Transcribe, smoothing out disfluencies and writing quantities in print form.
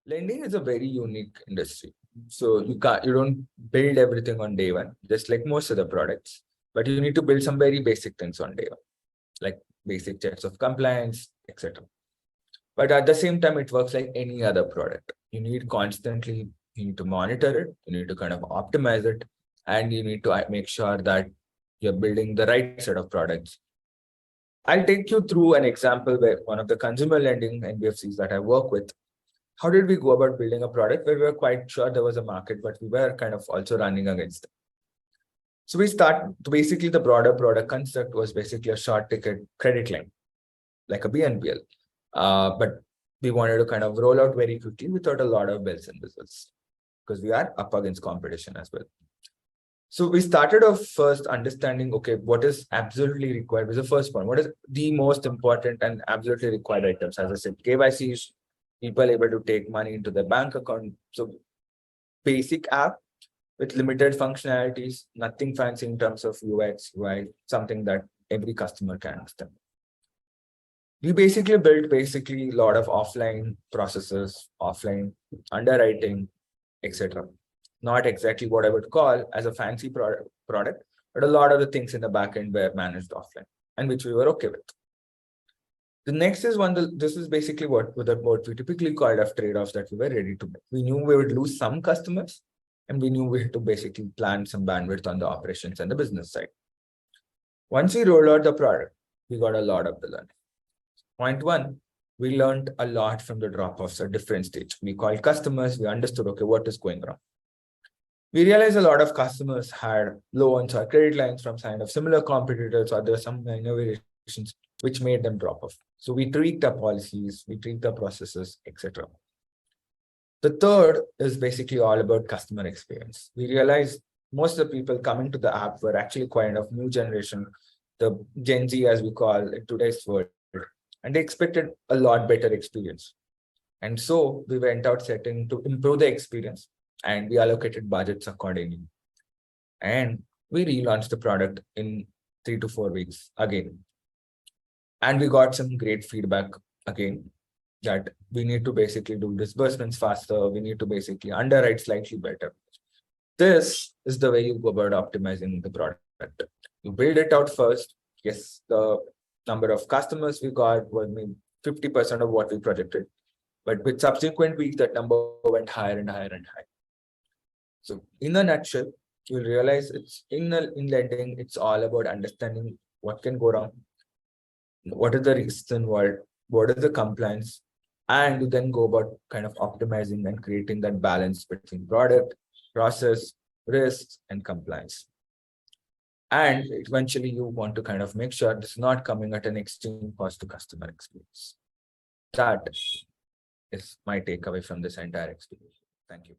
Lending is a very unique industry. So you don't build everything on day one, just like most of the products. But you need to build some very basic things on day one, like basic checks of compliance, etc. But at the same time, it works like any other product. You need to monitor it, you need to kind of optimize it, and you need to make sure that you're building the right set of products. I'll take you through an example where one of the consumer lending NBFCs that I work with. How did we go about building a product where we were quite sure there was a market, but we were kind of also running against it? So basically the broader product construct was basically a short ticket credit line, like a BNPL. But we wanted to kind of roll out very quickly without a lot of bells and whistles because we are up against competition as well. So we started off first understanding, okay, what is absolutely required was the first point. What is the most important and absolutely required items? As I said, KYC is people able to take money into their bank account. So basic app with limited functionalities, nothing fancy in terms of UX, UI, something that every customer can understand. We basically built a lot of offline processes, offline underwriting, etc. Not exactly what I would call as a fancy product, but a lot of the things in the backend were managed offline, and which we were okay with. The next is this is basically what we typically called as trade-offs that we were ready to make. We knew we would lose some customers, and we knew we had to basically plan some bandwidth on the operations and the business side. Once we rolled out the product, we got a lot of the learning. Point one, we learned a lot from the drop-offs at different stages. We called customers, we understood, okay, what is going wrong. We realized a lot of customers had loans or credit lines from kind of similar competitors, or there were some innovations which made them drop off. So we tweaked our policies, we tweaked our processes, etc. The third is basically all about customer experience. We realized most of the people coming to the app were actually kind of new generation, the Gen Z as we call it today's world, and they expected a lot better experience. And so we went out setting to improve the experience, and we allocated budgets accordingly. And we relaunched the product in 3 to 4 weeks again. And we got some great feedback again that we need to basically do disbursements faster. We need to basically underwrite slightly better. This is the way you go about optimizing the product. You build it out first. Yes, the number of customers we got was maybe 50% of what we projected. But with subsequent weeks, that number went higher and higher and higher. So in a nutshell, you'll realize it's in lending, it's all about understanding what can go wrong, what is the risks involved, what is the compliance, and you then go about kind of optimizing and creating that balance between product, process, risks, and compliance. And eventually you want to kind of make sure this is not coming at an extreme cost to customer experience. That is my takeaway from this entire experience. Thank you.